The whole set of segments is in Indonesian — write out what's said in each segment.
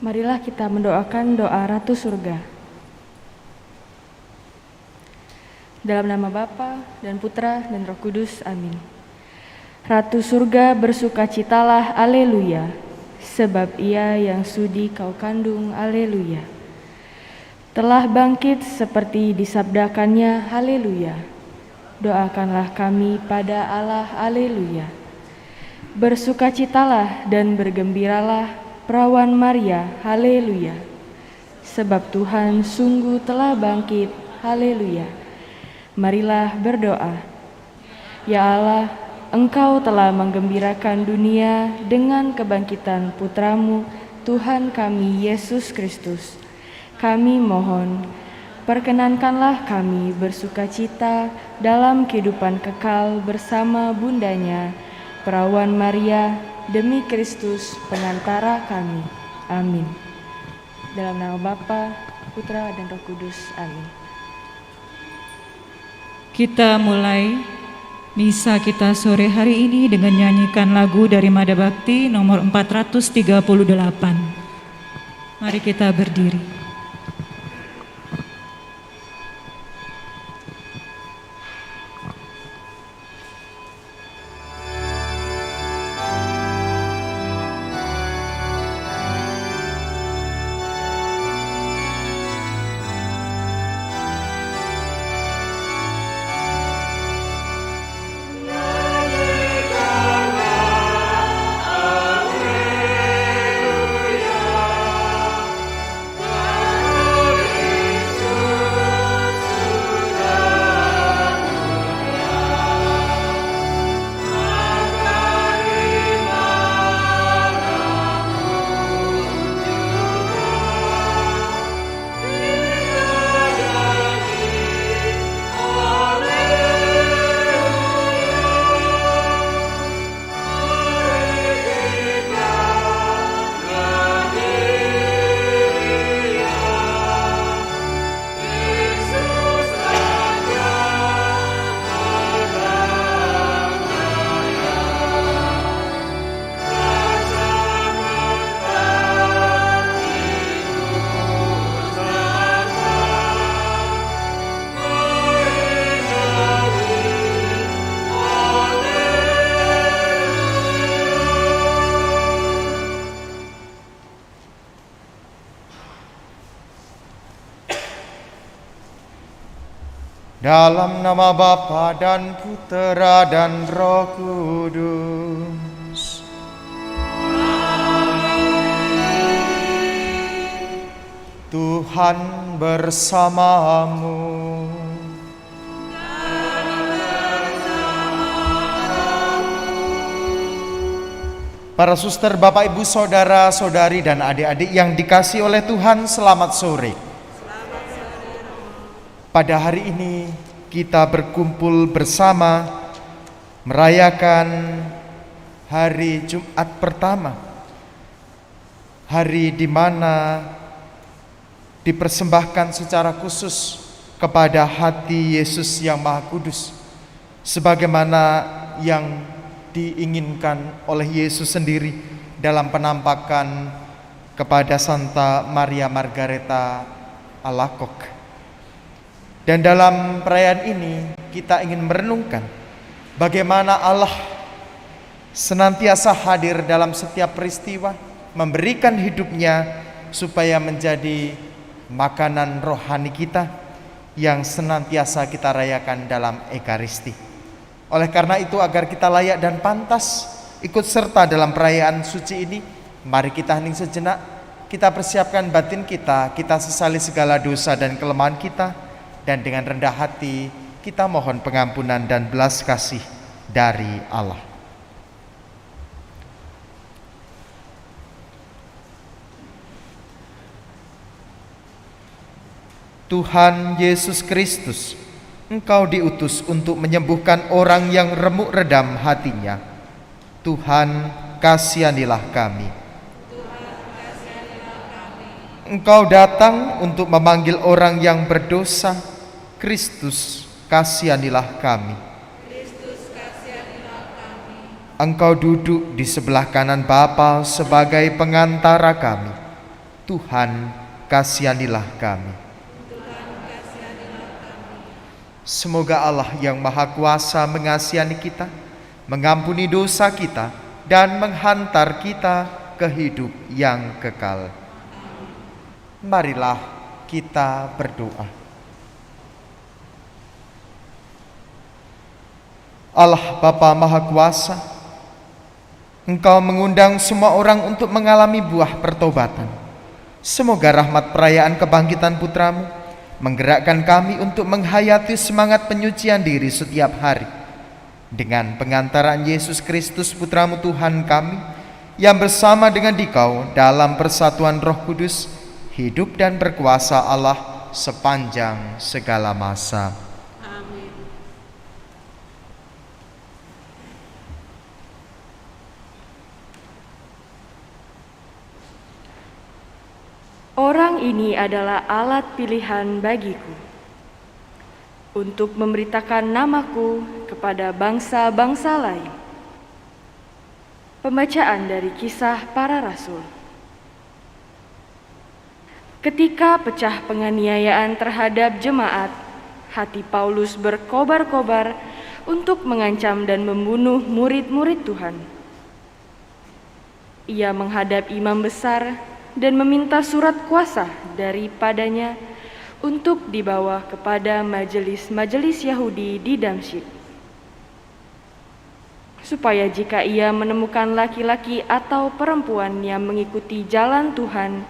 Marilah kita mendoakan doa Ratu Surga. Dalam nama Bapa dan Putra dan Roh Kudus, amin. Ratu Surga bersukacitalah, aleluya, sebab Ia yang sudi kau kandung, aleluya. Telah bangkit seperti disabdakannya, haleluya. Doakanlah kami pada Allah, aleluya. Bersukacitalah dan bergembiralah, Perawan Maria, haleluya. Sebab Tuhan sungguh telah bangkit, haleluya. Marilah berdoa. Ya Allah, Engkau telah menggembirakan dunia dengan kebangkitan Putramu, Tuhan kami Yesus Kristus. Kami mohon, perkenankanlah kami bersukacita dalam kehidupan kekal bersama bundanya, Perawan Maria, demi Kristus penantara kami. Amin. Dalam nama Bapa, Putra, dan Roh Kudus. Amin. Kita mulai misa kita sore hari ini dengan nyanyikan lagu dari Mada Bakti nomor 438. Mari kita berdiri. Haleluya. Dalam nama Bapa dan Putera dan Roh Kudus. Tuhan bersamamu. Para suster, Bapak, Ibu, Saudara, Saudari, dan adik-adik yang dikasihi oleh Tuhan, selamat sore. Pada hari ini kita berkumpul bersama merayakan hari Jumat pertama. Hari di mana dipersembahkan secara khusus kepada hati Yesus yang Maha Kudus, sebagaimana yang diinginkan oleh Yesus sendiri dalam penampakan kepada Santa Maria Margareta Alacoque. Dan dalam perayaan ini kita ingin merenungkan bagaimana Allah senantiasa hadir dalam setiap peristiwa, memberikan hidupnya supaya menjadi makanan rohani kita yang senantiasa kita rayakan dalam Ekaristi. Oleh karena itu, agar kita layak dan pantas ikut serta dalam perayaan suci ini, mari kita hening sejenak, kita persiapkan batin kita, kita sesali segala dosa dan kelemahan kita, dan dengan rendah hati kita mohon pengampunan dan belas kasih dari Allah. Tuhan Yesus Kristus, Engkau diutus untuk menyembuhkan orang yang remuk redam hatinya. Tuhan, kasihanilah kami. Engkau datang untuk memanggil orang yang berdosa. Kristus, kasihanilah kami. Engkau duduk di sebelah kanan Bapa sebagai pengantara kami. Tuhan, kasihanilah kami. Semoga Allah yang Maha Kuasa mengasihani kita, mengampuni dosa kita, dan menghantar kita ke hidup yang kekal. Marilah kita berdoa. Allah Bapa Maha Kuasa, Engkau mengundang semua orang untuk mengalami buah pertobatan. Semoga rahmat perayaan kebangkitan Putramu menggerakkan kami untuk menghayati semangat penyucian diri setiap hari. Dengan pengantaran Yesus Kristus Putramu Tuhan kami, yang bersama dengan Dikau dalam persatuan Roh Kudus, hidup dan berkuasa Allah sepanjang segala masa. Amin. Orang ini adalah alat pilihan bagiku untuk memberitakan namaku kepada bangsa-bangsa lain. Pembacaan dari Kisah Para Rasul. Ketika pecah penganiayaan terhadap jemaat, hati Paulus berkobar-kobar untuk mengancam dan membunuh murid-murid Tuhan. Ia menghadap imam besar dan meminta surat kuasa daripadanya untuk dibawa kepada majelis-majelis Yahudi di Damsyik, supaya jika ia menemukan laki-laki atau perempuan yang mengikuti jalan Tuhan,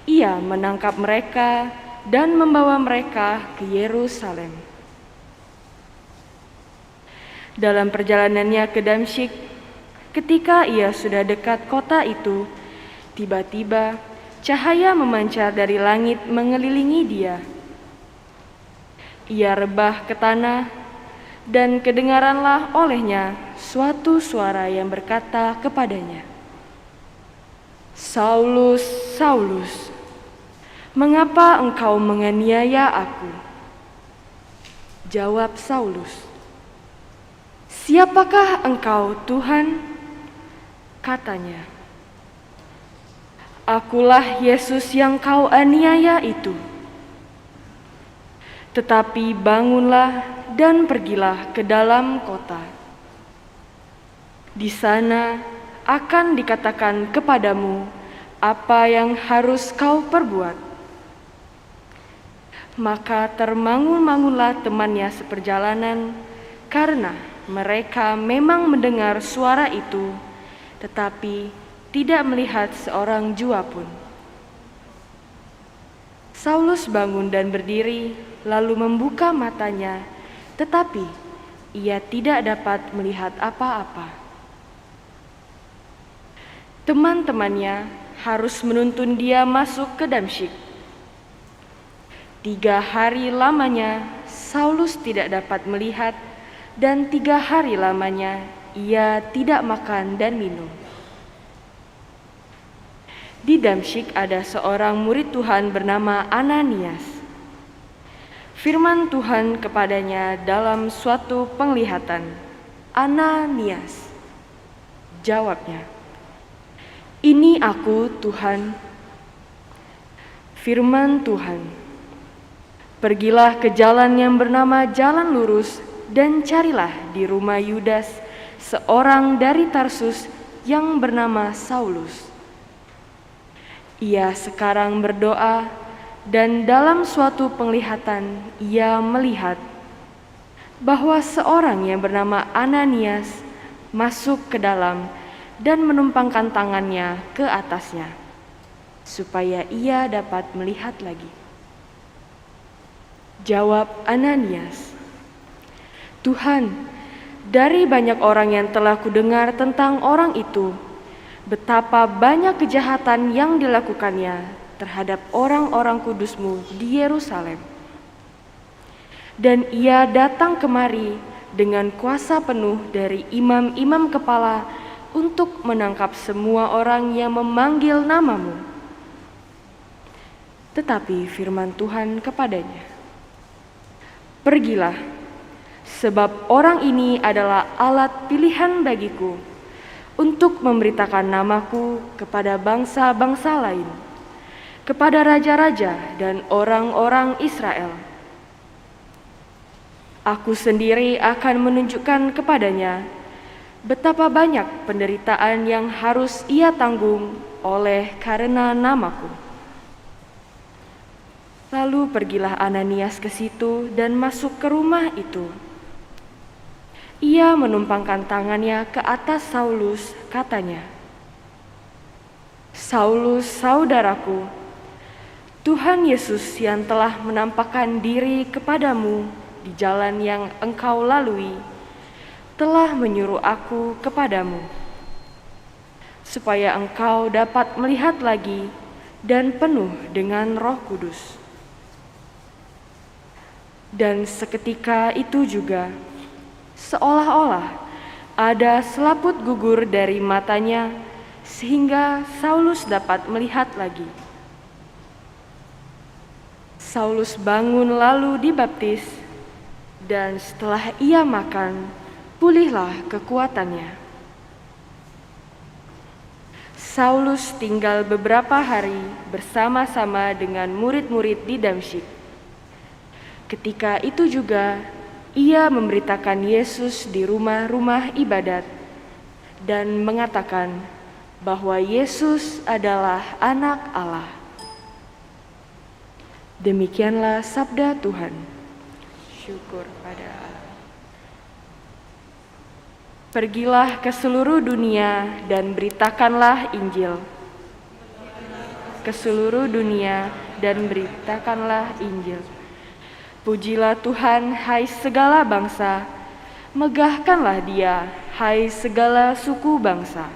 ia menangkap mereka dan membawa mereka ke Yerusalem. Dalam perjalanannya ke Damsyik, ketika ia sudah dekat kota itu, tiba-tiba cahaya memancar dari langit mengelilingi dia. Ia rebah ke tanah, dan kedengaranlah olehnya suatu suara yang berkata kepadanya, "Saulus, Saulus, mengapa engkau menganiaya aku?" Jawab Saulus, "Siapakah engkau, Tuhan?" Katanya, "Akulah Yesus yang kau aniaya itu. Tetapi bangunlah dan pergilah ke dalam kota. Di sana akan dikatakan kepadamu apa yang harus kau perbuat." Maka termangun-mangunlah temannya seperjalanan, karena mereka memang mendengar suara itu, tetapi tidak melihat seorang jua pun. Saulus bangun dan berdiri, lalu membuka matanya, tetapi ia tidak dapat melihat apa-apa. Teman-temannya harus menuntun dia masuk ke Damsyik. 3 hari lamanya Saulus tidak dapat melihat, dan 3 hari lamanya ia tidak makan dan minum. Di Damsyik ada seorang murid Tuhan bernama Ananias. Firman Tuhan kepadanya dalam suatu penglihatan, "Ananias." Jawabnya, "Ini aku, Tuhan." Firman Tuhan, "Pergilah ke jalan yang bernama Jalan Lurus dan carilah di rumah Yudas seorang dari Tarsus yang bernama Saulus. Ia sekarang berdoa, dan dalam suatu penglihatan ia melihat bahwa seorang yang bernama Ananias masuk ke dalam dan menumpangkan tangannya ke atasnya, supaya ia dapat melihat lagi." Jawab Ananias, "Tuhan, dari banyak orang yang telah kudengar tentang orang itu, betapa banyak kejahatan yang dilakukannya terhadap orang-orang kudus-Mu di Yerusalem. Dan ia datang kemari dengan kuasa penuh dari imam-imam kepala untuk menangkap semua orang yang memanggil nama-Mu." Tetapi firman Tuhan kepadanya, "Pergilah, sebab orang ini adalah alat pilihan bagiku untuk memberitakan namaku kepada bangsa-bangsa lain, kepada raja-raja dan orang-orang Israel. Aku sendiri akan menunjukkan kepadanya betapa banyak penderitaan yang harus ia tanggung oleh karena namaku." Lalu pergilah Ananias ke situ dan masuk ke rumah itu. Ia menumpangkan tangannya ke atas Saulus, katanya, "Saulus, saudaraku, Tuhan Yesus yang telah menampakkan diri kepadamu di jalan yang engkau lalui, telah menyuruh aku kepadamu, supaya engkau dapat melihat lagi dan penuh dengan Roh Kudus." Dan seketika itu juga, seolah-olah ada selaput gugur dari matanya, sehingga Saulus dapat melihat lagi. Saulus bangun lalu dibaptis, dan setelah ia makan, pulihlah kekuatannya. Saulus tinggal beberapa hari bersama-sama dengan murid-murid di Damsyik. Ketika itu juga, ia memberitakan Yesus di rumah-rumah ibadat dan mengatakan bahwa Yesus adalah Anak Allah. Demikianlah sabda Tuhan. Syukur pada Allah. Pergilah ke seluruh dunia dan beritakanlah Injil. Ke seluruh dunia dan beritakanlah Injil. Pujilah Tuhan, hai segala bangsa, megahkanlah Dia, hai segala suku bangsa.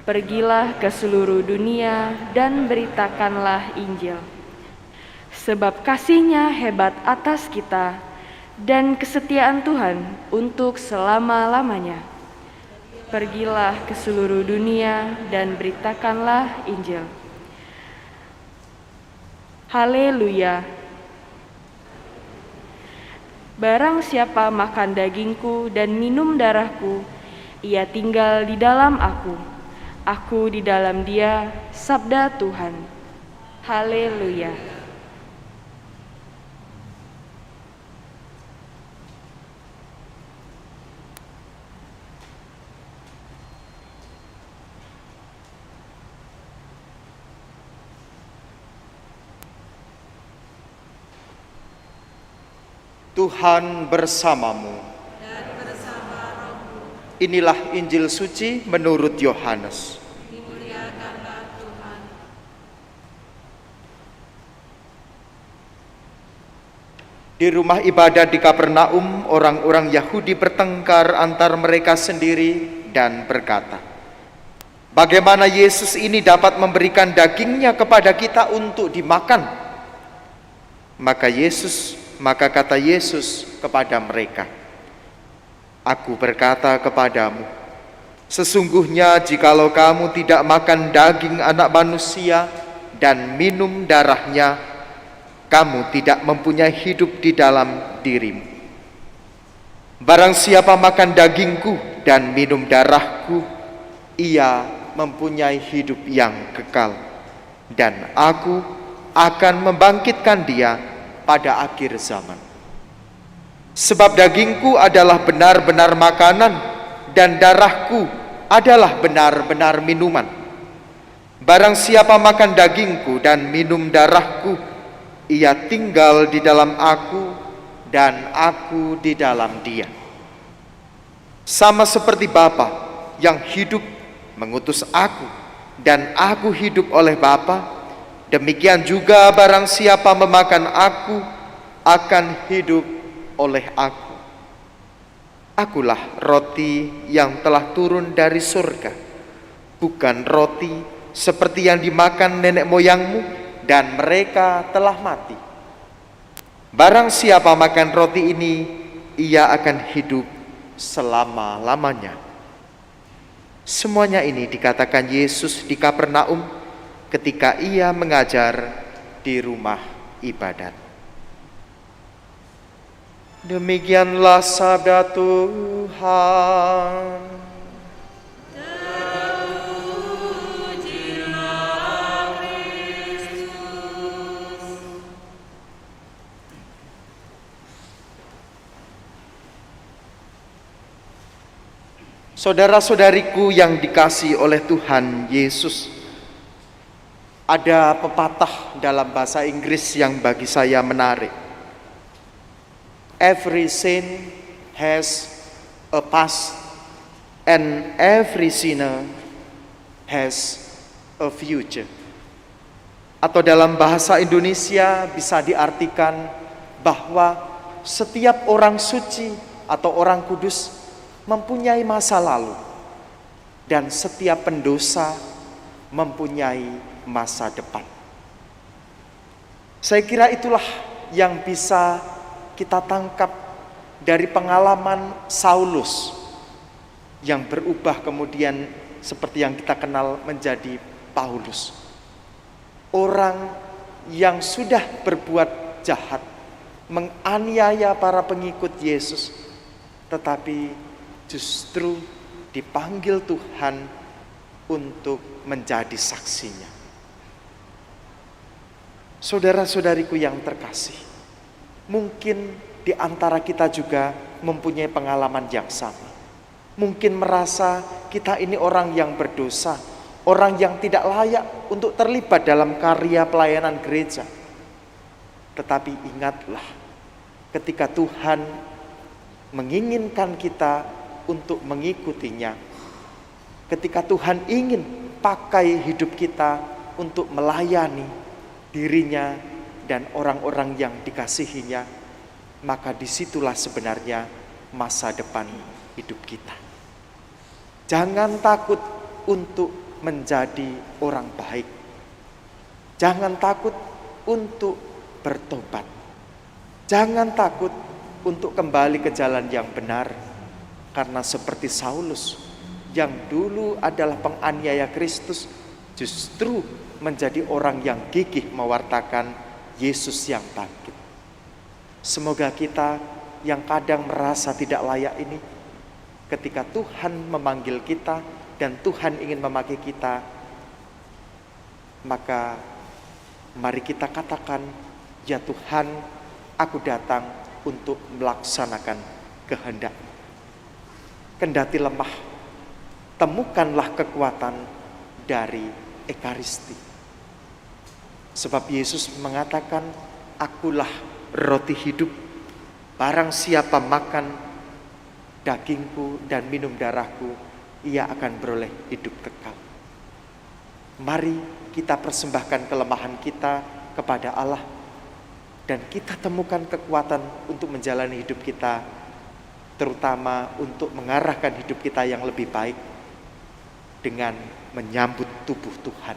Pergilah ke seluruh dunia dan beritakanlah Injil. Sebab kasih-Nya hebat atas kita, dan kesetiaan Tuhan untuk selama-lamanya. Pergilah ke seluruh dunia dan beritakanlah Injil. Haleluya. Barang siapa makan dagingku dan minum darahku, ia tinggal di dalam aku di dalam dia, sabda Tuhan. Haleluya. Tuhan bersamamu. Inilah Injil suci menurut Yohanes. Di rumah ibadat di Kapernaum, orang-orang Yahudi bertengkar antar mereka sendiri dan berkata, "Bagaimana Yesus ini dapat memberikan dagingnya kepada kita untuk dimakan?" Maka kata Yesus kepada mereka, "Aku berkata kepadamu, sesungguhnya jikalau kamu tidak makan daging Anak Manusia dan minum darahnya, kamu tidak mempunyai hidup di dalam dirimu. Barang siapa makan dagingku dan minum darahku, ia mempunyai hidup yang kekal, dan aku akan membangkitkan dia pada akhir zaman. Sebab dagingku adalah benar-benar makanan, dan darahku adalah benar-benar minuman. Barang siapa makan dagingku dan minum darahku, ia tinggal di dalam aku dan aku di dalam dia. Sama seperti Bapa yang hidup mengutus aku dan aku hidup oleh Bapa, demikian juga barang siapa memakan aku akan hidup oleh aku. Akulah roti yang telah turun dari surga, bukan roti seperti yang dimakan nenek moyangmu dan mereka telah mati. Barang siapa makan roti ini, ia akan hidup selama-lamanya." Semuanya ini dikatakan Yesus di Kapernaum ketika ia mengajar di rumah ibadat. Demikianlah sabda Tuhan. Saudara-saudariku yang dikasihi oleh Tuhan Yesus, ada pepatah dalam bahasa Inggris yang bagi saya menarik. Every sin has a past and every sinner has a future. Atau dalam bahasa Indonesia bisa diartikan bahwa setiap orang suci atau orang kudus mempunyai masa lalu, dan setiap pendosa mempunyai masa depan. Saya kira itulah yang bisa kita tangkap dari pengalaman Saulus yang berubah kemudian seperti yang kita kenal menjadi Paulus. Orang yang sudah berbuat jahat, menganiaya para pengikut Yesus, tetapi justru dipanggil Tuhan untuk menjadi saksinya. Saudara-saudariku yang terkasih, mungkin di antara kita juga mempunyai pengalaman yang sama. Mungkin merasa kita ini orang yang berdosa, orang yang tidak layak untuk terlibat dalam karya pelayanan gereja. Tetapi ingatlah, ketika Tuhan menginginkan kita untuk mengikutinya, ketika Tuhan ingin pakai hidup kita untuk melayani dirinya dan orang-orang yang dikasihinya, maka disitulah sebenarnya masa depan hidup kita. Jangan takut untuk menjadi orang baik. Jangan takut untuk bertobat. Jangan takut untuk kembali ke jalan yang benar. Karena seperti Saulus yang dulu adalah penganiaya Kristus, justru menjadi orang yang gigih mewartakan Yesus yang bangkit. Semoga kita yang kadang merasa tidak layak ini, ketika Tuhan memanggil kita dan Tuhan ingin memakai kita, maka mari kita katakan, "Ya Tuhan, aku datang untuk melaksanakan kehendak-Mu." Kendati lemah, temukanlah kekuatan dari Ekaristi. Sebab Yesus mengatakan, "Akulah roti hidup. Barang siapa makan dagingku dan minum darahku, ia akan beroleh hidup kekal. Mari kita persembahkan kelemahan kita kepada Allah, dan kita temukan kekuatan untuk menjalani hidup kita, terutama untuk mengarahkan hidup kita yang lebih baik dengan menyambut tubuh Tuhan,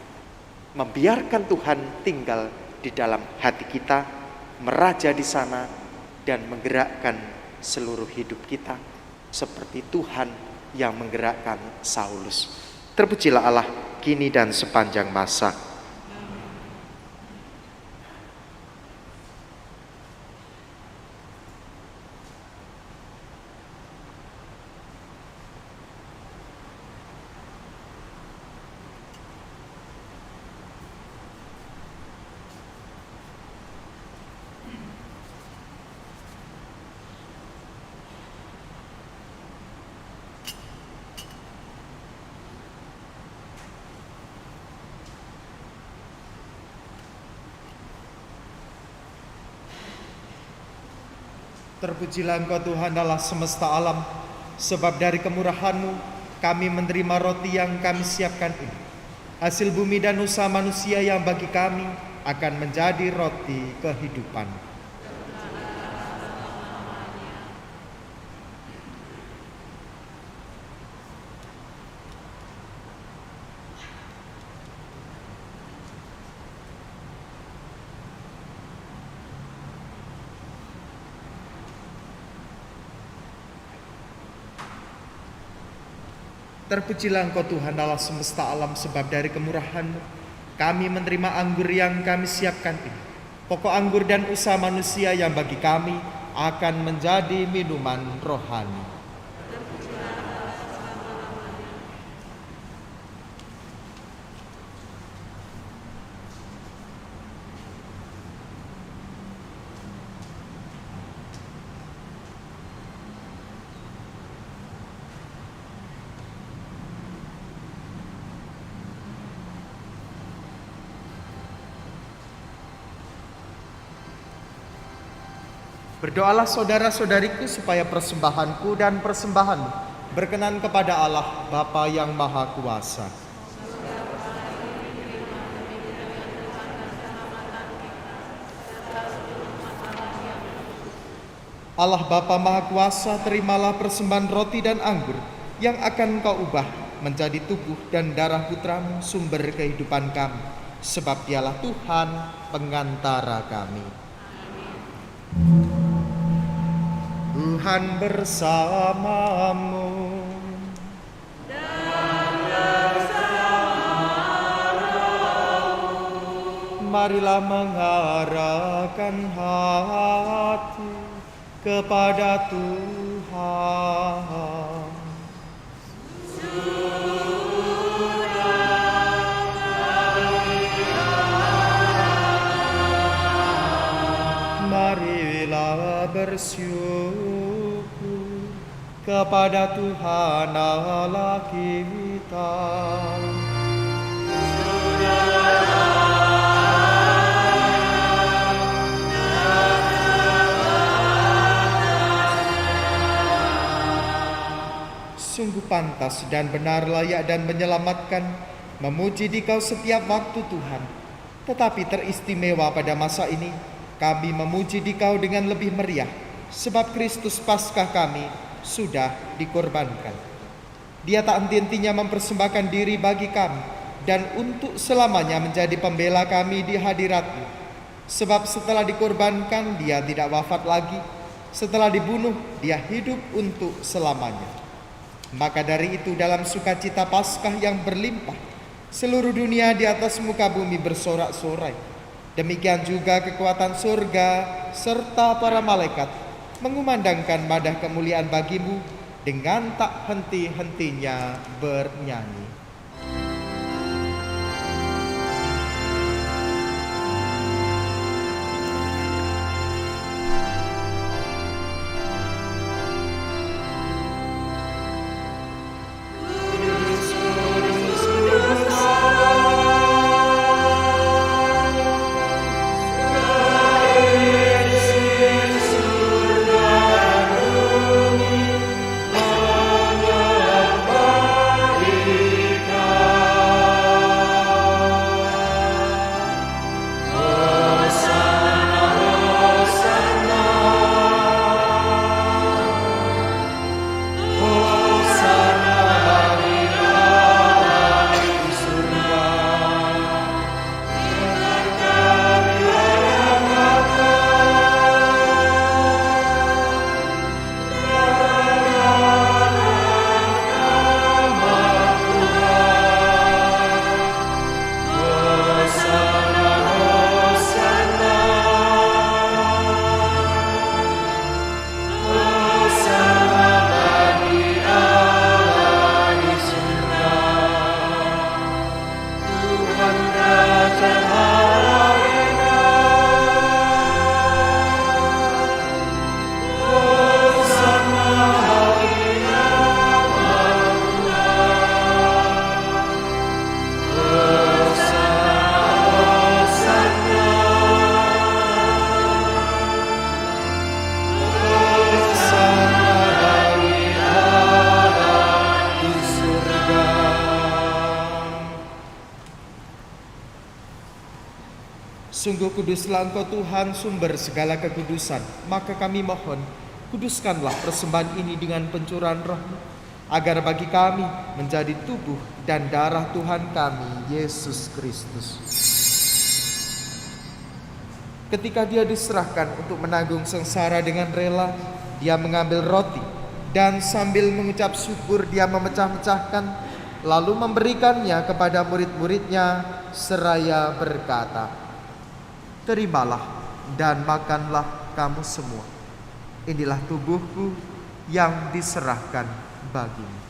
membiarkan Tuhan tinggal di dalam hati kita, meraja di sana, dan menggerakkan seluruh hidup kita seperti Tuhan yang menggerakkan Saulus. Terpujilah Allah kini dan sepanjang masa. Terpujilah Engkau Tuhan Allah semesta alam, sebab dari kemurahan-Mu kami menerima roti yang kami siapkan ini. Hasil bumi dan usaha manusia yang bagi kami akan menjadi roti kehidupan. Terpujilah Engkau Tuhan Allah semesta alam, sebab dari kemurahan-Mu kami menerima anggur yang kami siapkan ini. Pokok anggur dan usaha manusia yang bagi kami akan menjadi minuman rohani. Berdoalah saudara-saudariku supaya persembahanku dan persembahanmu berkenan kepada Allah Bapa yang Maha Kuasa. Allah Bapa Maha Kuasa, terimalah persembahan roti dan anggur yang akan Engkau ubah menjadi tubuh dan darah Putra-Mu, sumber kehidupan kami, sebab Dialah Tuhan pengantara kami. Tuhan bersamamu dan bersama-Mu. Marilah mengarahkan hati kepada Tuhan. Marilah bersyukur kepada Tuhan Allah kita. Sungguh pantas dan benar, layak dan menyelamatkan memuji Dikau setiap waktu Tuhan. Tetapi teristimewa pada masa ini kami memuji Dikau dengan lebih meriah, sebab Kristus Paskah kami sudah dikorbankan. Dia tak henti-hentinya mempersembahkan diri bagi kami, dan untuk selamanya menjadi pembela kami di hadirat-Mu. Sebab setelah dikorbankan, Dia tidak wafat lagi. Setelah dibunuh, Dia hidup untuk selamanya. Maka dari itu, dalam sukacita Paskah yang berlimpah, seluruh dunia di atas muka bumi bersorak-sorai. Demikian juga kekuatan surga serta para malaikat mengumandangkan madah kemuliaan bagi-Mu dengan tak henti-hentinya bernyanyi. Sungguh kuduslah Engkau Tuhan, sumber segala kekudusan. Maka kami mohon, kuduskanlah persembahan ini dengan pencurahan Roh-Mu, agar bagi kami menjadi tubuh dan darah Tuhan kami, Yesus Kristus. Ketika Dia diserahkan untuk menanggung sengsara dengan rela, Dia mengambil roti dan sambil mengucap syukur Dia memecah-mecahkan, lalu memberikannya kepada murid-muridnya seraya berkata, "Terimalah dan makanlah kamu semua. Inilah tubuhku yang diserahkan bagimu."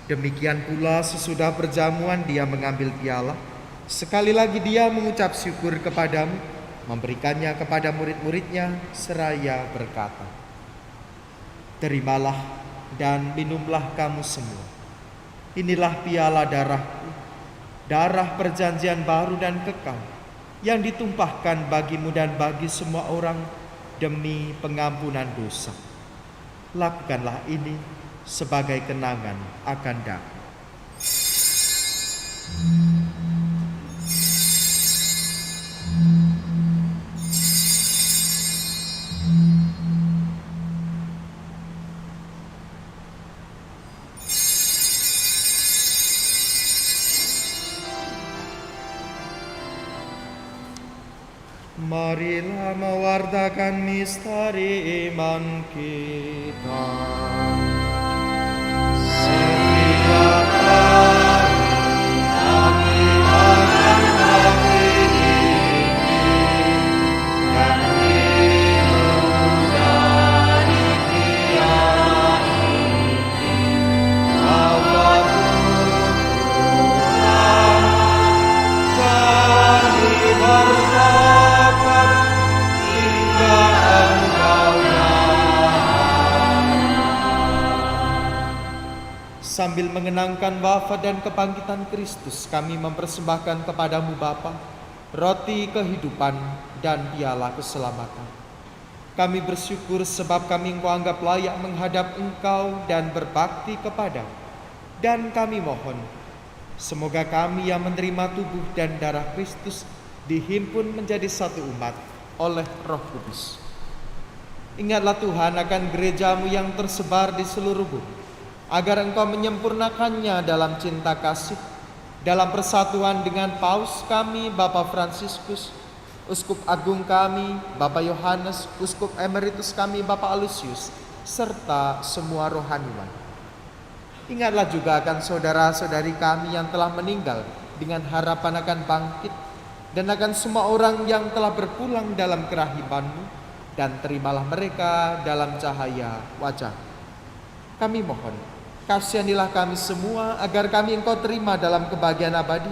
Demikian pula sesudah perjamuan Dia mengambil piala. Sekali lagi Dia mengucap syukur kepadamu, memberikannya kepada murid-muridnya seraya berkata, "Terimalah dan minumlah kamu semua. Inilah piala darahku, darah perjanjian baru dan kekal, yang ditumpahkan bagimu dan bagi semua orang demi pengampunan dosa. Lakukanlah ini sebagai kenangan akan daku." Marilah mewartakan misteri iman kita. Setiap hari kami akan mengiringi dan minum dari piala ini. Apapun Tuhan, kami berdoakan hingga Engkau datang. Sambil mengenangkan wafat dan kebangkitan Kristus, kami mempersembahkan kepadamu Bapa, roti kehidupan dan piala keselamatan. Kami bersyukur sebab kami Engkau anggap layak menghadap Engkau dan berbakti kepadamu. Dan kami mohon, semoga kami yang menerima tubuh dan darah Kristus dihimpun menjadi satu umat oleh Roh Kudus. Ingatlah Tuhan akan gerejamu yang tersebar di seluruh bumi, agar Engkau menyempurnakannya dalam cinta kasih, dalam persatuan dengan Paus kami, Bapak Fransiskus, Uskup Agung kami, Bapak Yohanes, Uskup Emeritus kami, Bapak Alusius, serta semua rohaniwan. Ingatlah juga akan saudara-saudari kami yang telah meninggal dengan harapan akan bangkit, dan akan semua orang yang telah berpulang dalam kerahiman-Mu, dan terimalah mereka dalam cahaya wajah. Kami mohon, kasihanilah kami semua agar kami Engkau terima dalam kebahagiaan abadi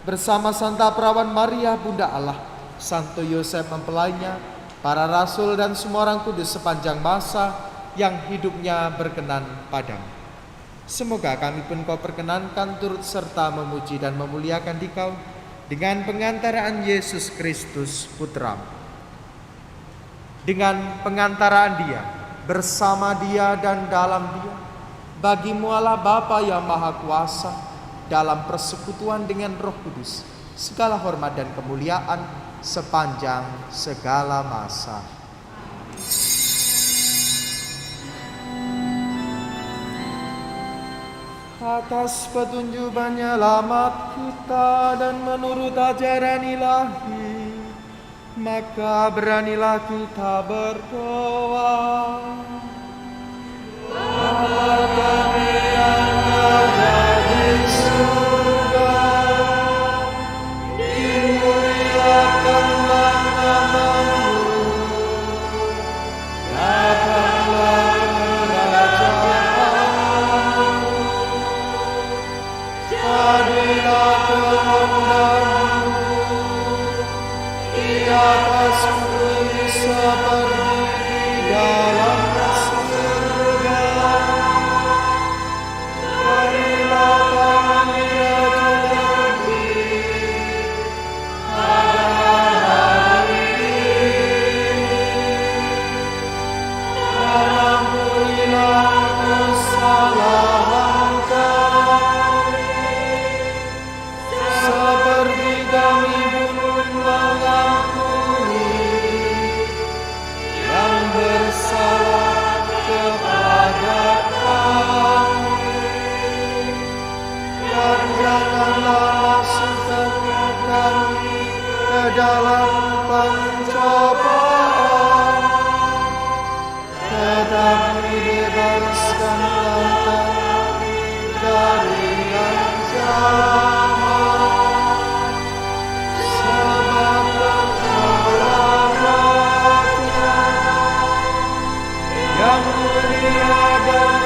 bersama Santa Perawan Maria Bunda Allah, Santo Yosef mempelainya, para rasul dan semua orang kudus sepanjang masa yang hidupnya berkenan padamu. Semoga kami pun Kau perkenankan turut serta memuji dan memuliakan Dikau dengan pengantaraan Yesus Kristus Putra-Mu. Dengan pengantaraan Dia, bersama Dia dan dalam Dia, bagi-Mu Allah Bapa yang Maha Kuasa, dalam persekutuan dengan Roh Kudus, segala hormat dan kemuliaan sepanjang segala masa. Atas petunjuk penyelamat kita dan menurut ajaran ilahi, maka beranilah kita berdoa. Bapa kami yang ada di surga, dimuliakanlah nama-Mu, datanglah kerajaan-Mu, jadilah kehendak-Mu di atas bumi seperti di dalam yang mulia dan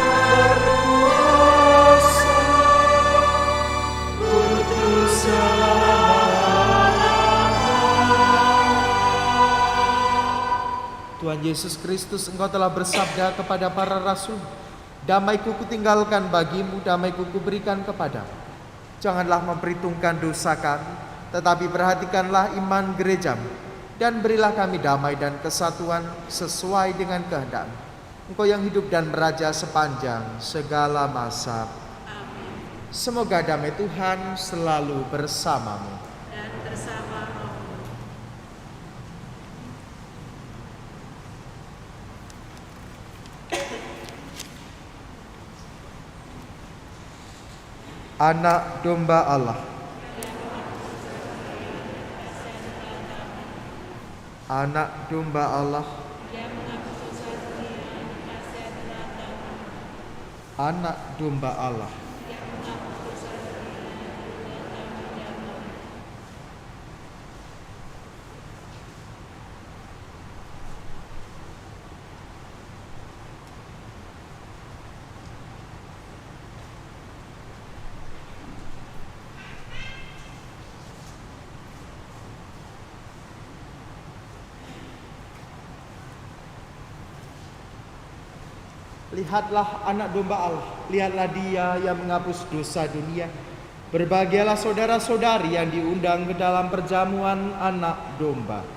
berkuasa, untuk Tuhan Yesus Kristus, Engkau telah bersabda kepada para rasul, "Damai-Ku kutinggalkan bagimu, damai-Ku kuberikan kepadamu. Janganlah memperhitungkan dosa kami, tetapi perhatikanlah iman gerejamu, dan berilah kami damai dan kesatuan sesuai dengan kehendak-Mu. Engkau yang hidup dan meraja sepanjang segala masa. Amin. Semoga damai Tuhan selalu bersamamu." Dan bersama rohmu. Anak domba Allah, anak domba Allah, anak domba Allah. Lihatlah anak domba Allah, lihatlah Dia yang menghapus dosa dunia. Berbahagialah saudara-saudari yang diundang ke dalam perjamuan anak domba.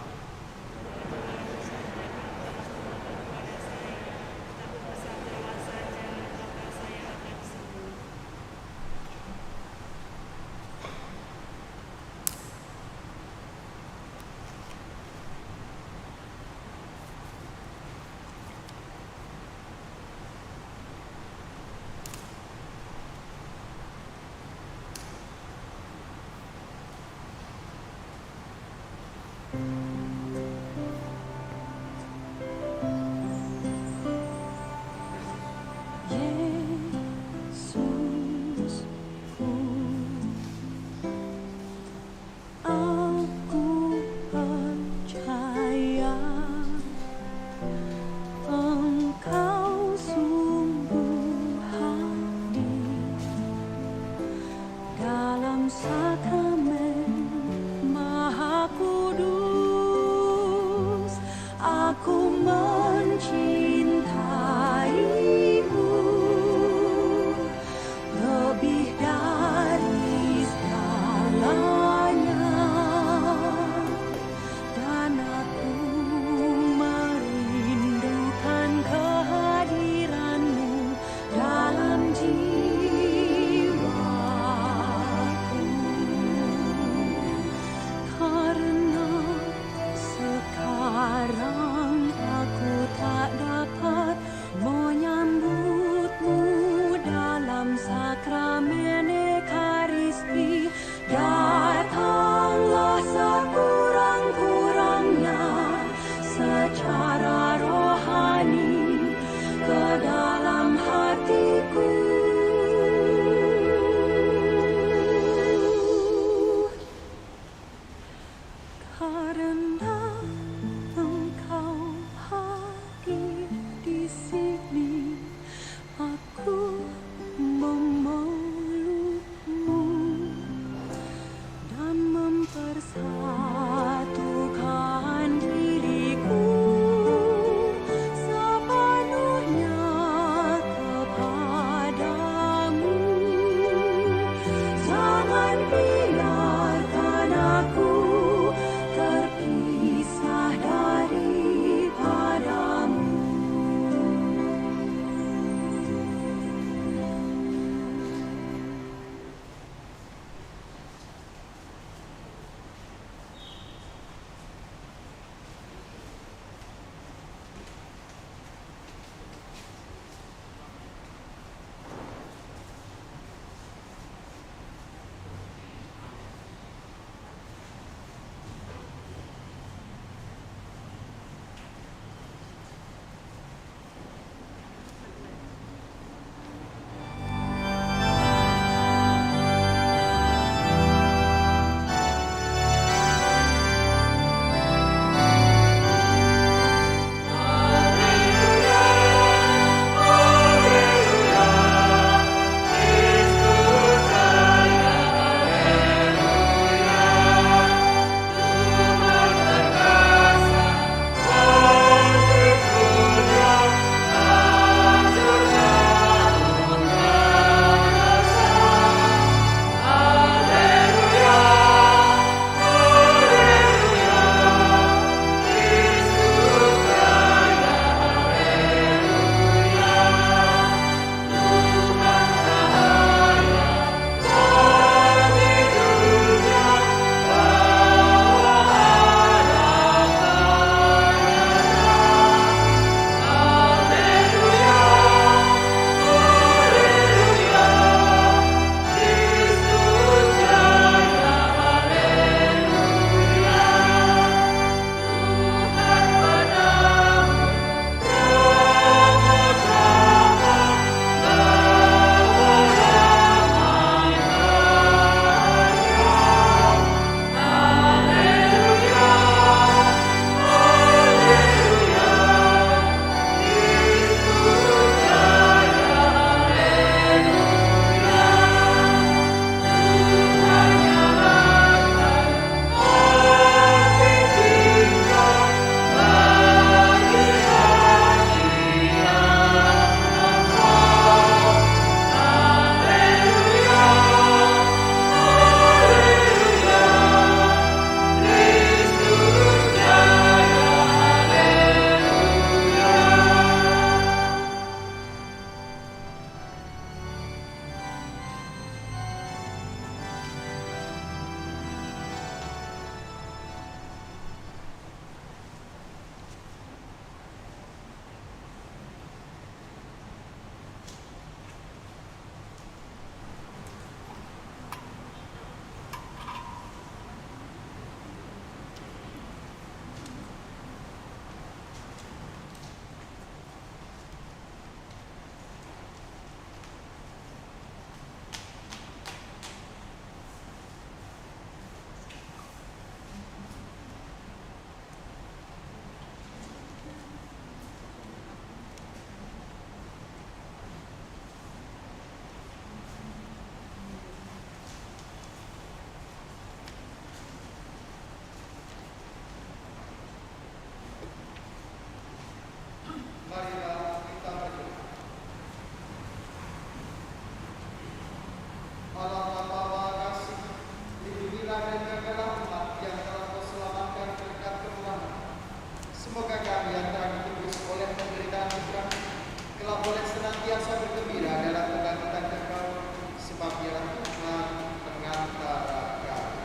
telah boleh senantiasa bergembira dalam kebangkitan Engkau, sebab Dialah Tuhan pengantara kami.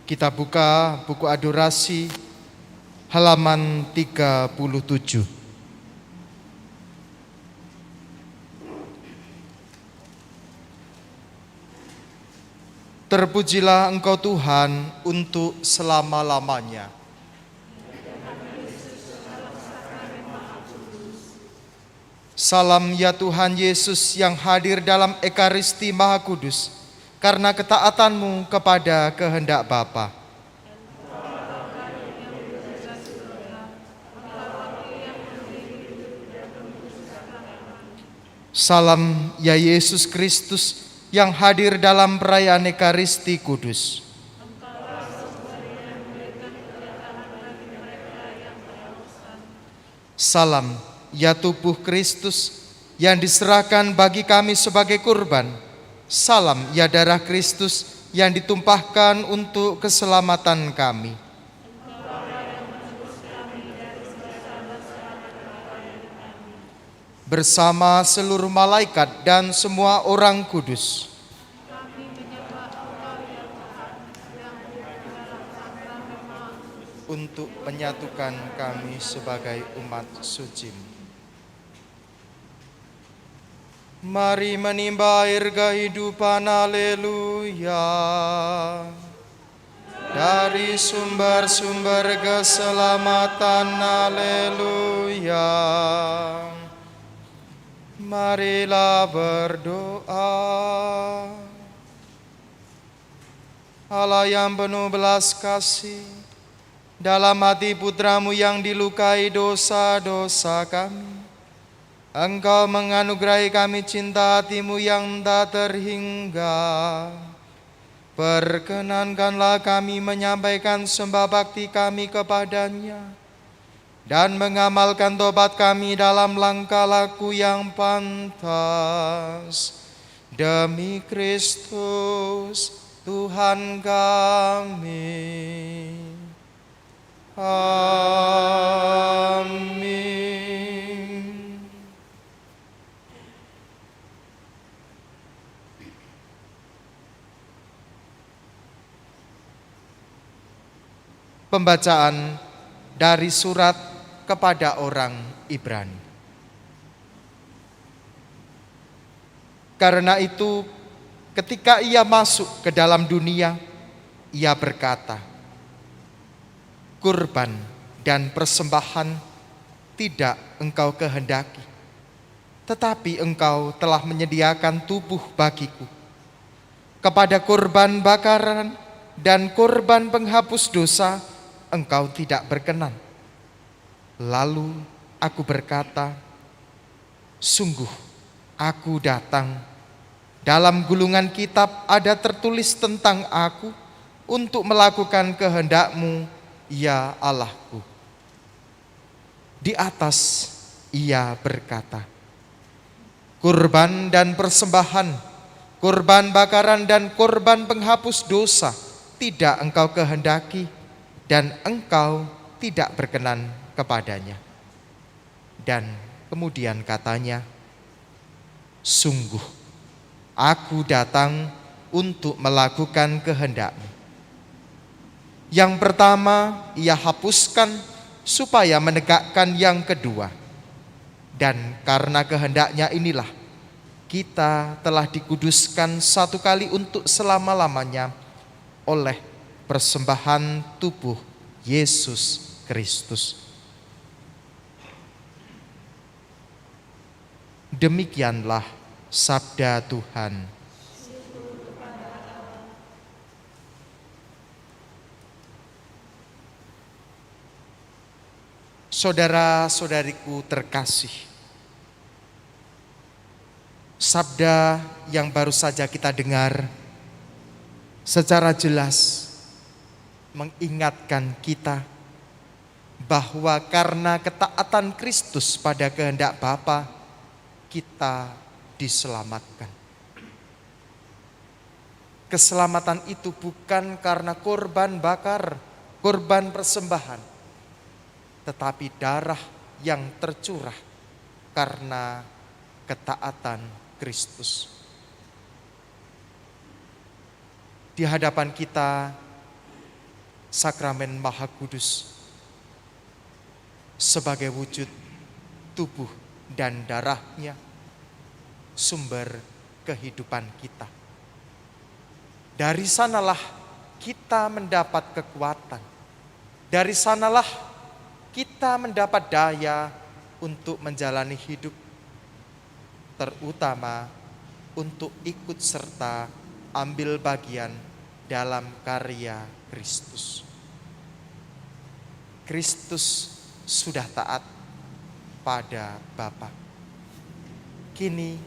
Kita buka buku adorasi halaman 37. Terpujilah Engkau Tuhan untuk selama-lamanya. Salam ya Tuhan Yesus yang hadir dalam Ekaristi Maha Kudus, karena ketaatanmu kepada kehendak Bapa. Salam ya Yesus Kristus yang hadir dalam perayaan Ekaristi Kudus. Salam ya tubuh Kristus yang diserahkan bagi kami sebagai kurban. Salam ya darah Kristus yang ditumpahkan untuk keselamatan kami. Bersama seluruh malaikat dan semua orang kudus, untuk menyatukan kami sebagai umat suci. Mari menimba air kehidupan, haleluya. Dari sumber-sumber keselamatan, haleluya. Marilah berdoa. Allah yang penuh belas kasih, dalam hati putramu yang dilukai dosa-dosa kami, Engkau menganugerahi kami cinta hatimu yang tak terhingga. Perkenankanlah kami menyampaikan sembah bakti kami kepadanya dan mengamalkan tobat kami dalam langkah laku yang pantas. Demi Kristus Tuhan kami. Amin. Pembacaan dari surat kepada orang Ibrani. Karena itu, ketika ia masuk ke dalam dunia, ia berkata, "Kurban dan persembahan tidak engkau kehendaki, tetapi engkau telah menyediakan tubuh bagiku. Kepada kurban bakaran dan kurban penghapus dosa engkau tidak berkenan." Lalu aku berkata, "Sungguh, aku datang. Dalam gulungan kitab ada tertulis tentang aku untuk melakukan kehendak-Mu, ya Allahku." Di atas ia berkata, "Kurban dan persembahan, kurban bakaran dan kurban penghapus dosa tidak engkau kehendaki, dan engkau tidak berkenan kepadanya." Dan kemudian katanya, "Sungguh, aku datang untuk melakukan kehendak-Mu." Yang pertama ia hapuskan supaya menegakkan yang kedua. Dan karena kehendaknya inilah kita telah dikuduskan satu kali untuk selama-lamanya oleh persembahan tubuh Yesus Kristus. Demikianlah sabda Tuhan. Saudara-saudariku terkasih, sabda yang baru saja kita dengar secara jelas mengingatkan kita bahwa karena ketaatan Kristus pada kehendak Bapa, kita diselamatkan. Keselamatan itu bukan karena korban bakar, korban persembahan, tetapi darah yang tercurah karena ketaatan Kristus. Di hadapan kita, sakramen Maha Kudus sebagai wujud tubuh dan darahnya, sumber kehidupan kita. Dari sanalah kita mendapat kekuatan. Dari sanalah kita mendapat daya untuk menjalani hidup, terutama untuk ikut serta ambil bagian dalam karya Kristus. Kristus sudah taat pada Bapa. Kini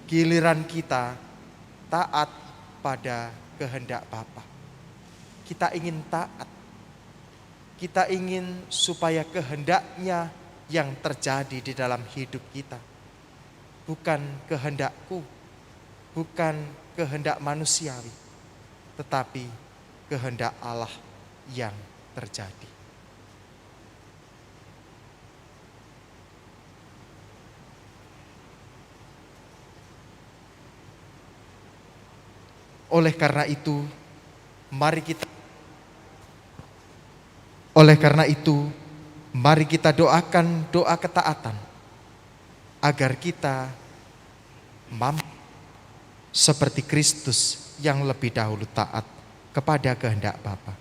giliran kita taat pada kehendak Bapa. Kita ingin taat. Kita ingin supaya kehendak-Nya yang terjadi di dalam hidup kita. Bukan kehendakku, bukan kehendak manusiawi, tetapi kehendak Allah yang terjadi. Oleh karena itu, mari kita doakan doa ketaatan agar kita mampu seperti Kristus yang lebih dahulu taat kepada kehendak Bapa.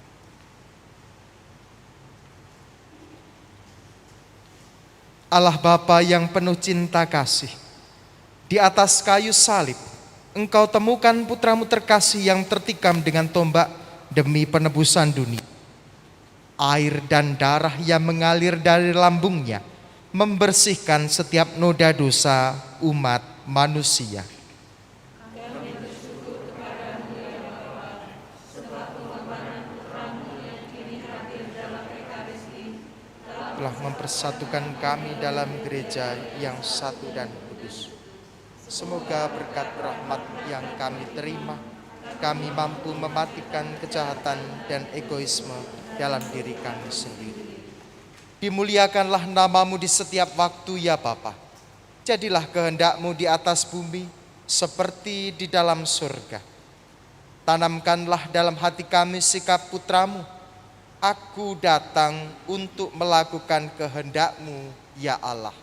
Allah Bapa yang penuh cinta kasih, di atas kayu salib Engkau temukan putra-Mu terkasih yang tertikam dengan tombak demi penebusan dunia. Air dan darah yang mengalir dari lambungnya membersihkan setiap noda dosa umat manusia. Telah mempersatukan kami dalam gereja yang satu dan kudus. Semoga berkat rahmat yang kami terima, kami mampu mematikan kejahatan dan egoisme dalam diri kami sendiri. Dimuliakanlah namamu di setiap waktu ya Bapa. Jadilah kehendak-Mu di atas bumi seperti di dalam surga. Tanamkanlah dalam hati kami sikap putra-Mu. Aku datang untuk melakukan kehendak-Mu ya Allah.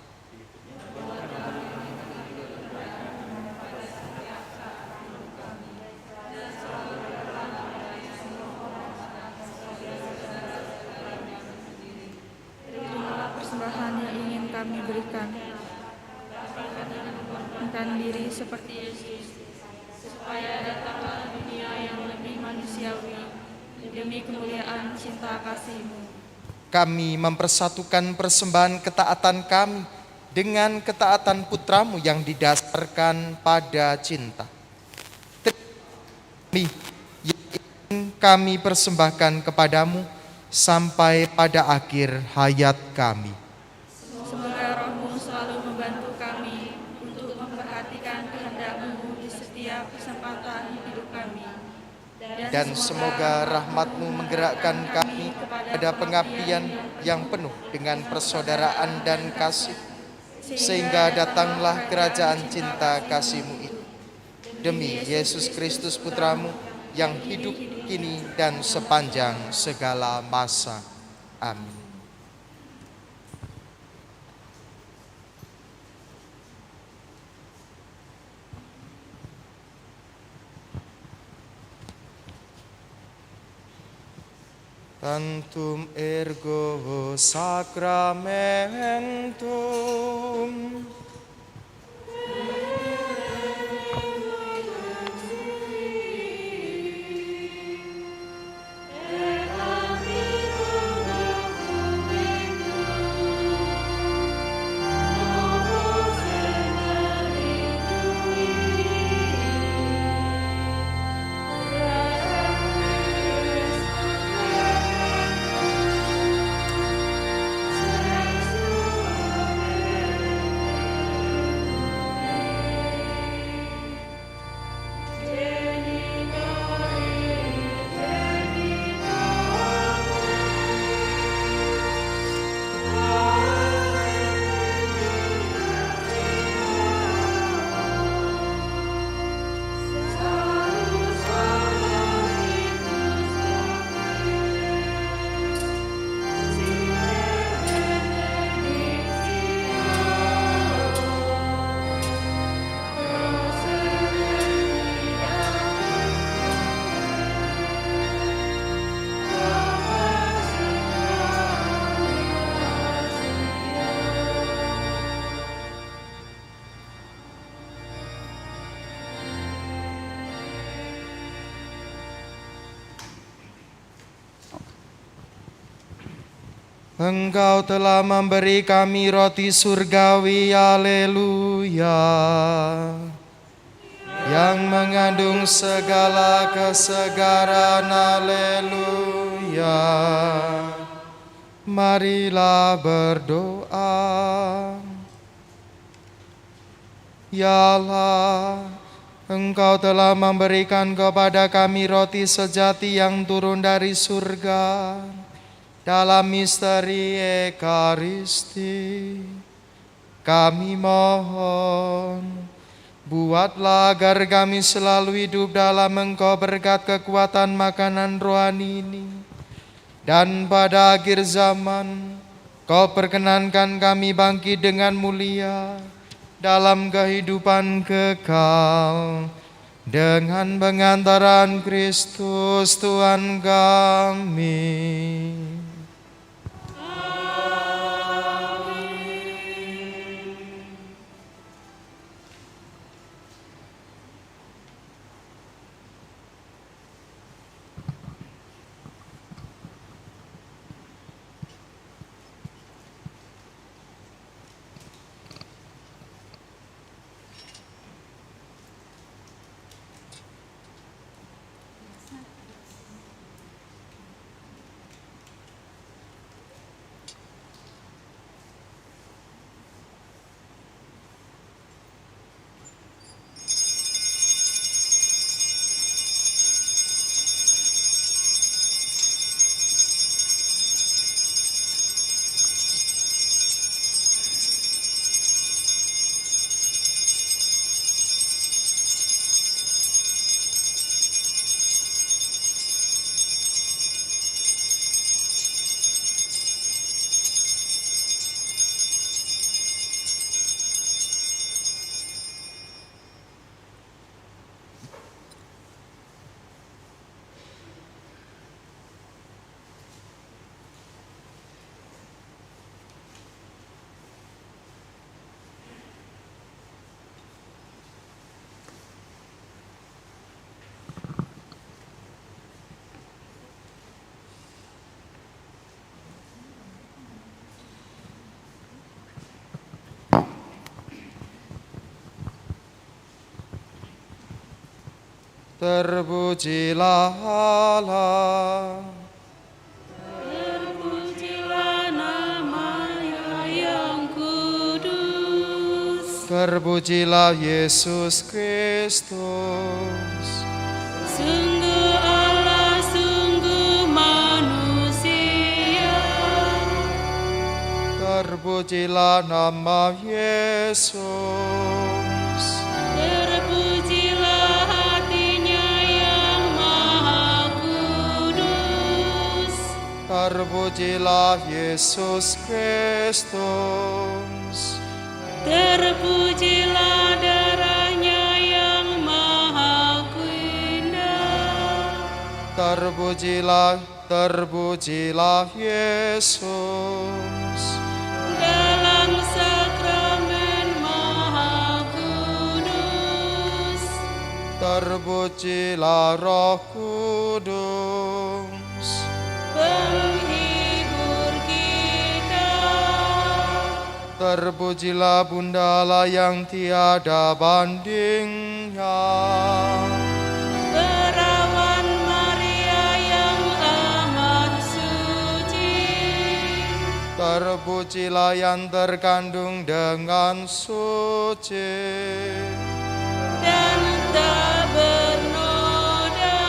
Persembahan yang ingin kami berikan, diri seperti Yesus, supaya datanglah dunia yang lebih manusiawi demi kemuliaan cinta kasih-Mu. Kami mempersatukan persembahan ketaatan kami dengan ketaatan putra-Mu yang didasarkan pada cinta. Kami persembahkan kepadamu sampai pada akhir hayat kami. Semoga Roh-Mu selalu membantu kami untuk memperhatikan kehendak-Mu di setiap kesempatan hidup kami. Dan semoga rahmat-Mu menggerakkan kami pada pengabdian yang penuh dengan persaudaraan dan kasih, sehingga datanglah kerajaan cinta kasih-Mu itu. Demi Yesus Kristus Putra-Mu yang hidup kini dan sepanjang segala masa. Amin. Tantum ergo sacramentum. Engkau telah memberi kami roti surgawi, haleluya, yang mengandung segala kesegaran, haleluya. Marilah berdoa. Ya Allah, Engkau telah memberikan kepada kami roti sejati yang turun dari surga dalam misteri Ekaristi. Kami mohon, buatlah agar kami selalu hidup dalam Engkau berkat kekuatan makanan rohani ini. Dan pada akhir zaman, Kau perkenankan kami bangkit dengan mulia dalam kehidupan kekal dengan pengantaran Kristus Tuhan kami. Terpujilah Allah. Terpujilah nama-Nya yang kudus. Terpujilah Yesus Kristus. Sungguh Allah, sungguh manusia. Terpujilah nama Yesus. Terpujilah hatinya yang maha kudus. Terpujilah Yesus Kristus. Terpujilah darahnya yang maha indah. Terpujilah Yesus. Dalam sakramen maha kudus. Terpujilah Roh Kudus. Penghibur kita. Terpujilah Bunda Allah yang tiada bandingnya. Perawan Maria yang amat suci. Terpujilah yang terkandung dengan suci. Dan tak bernoda.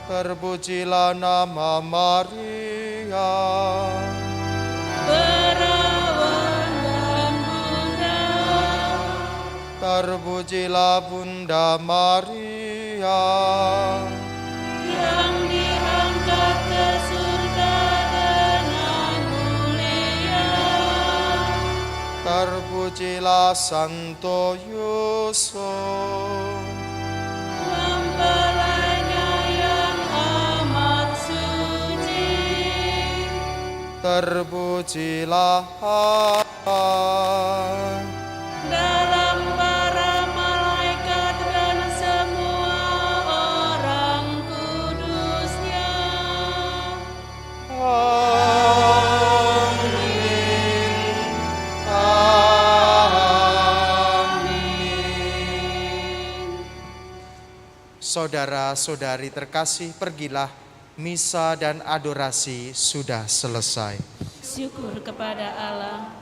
Terpujilah nama Maria. Perawan dan Bunda. Terpujilah Bunda Maria. Yang diangkat ke surga dengan mulia. Terpujilah Santo Yusuf. Mempelainya yang amat suci. Terpujilah Allah. Dalam para malaikat dan semua orang kudusnya. Amin. Amin. Saudara-saudari terkasih, pergilah, misa dan adorasi sudah selesai. Syukur kepada Allah.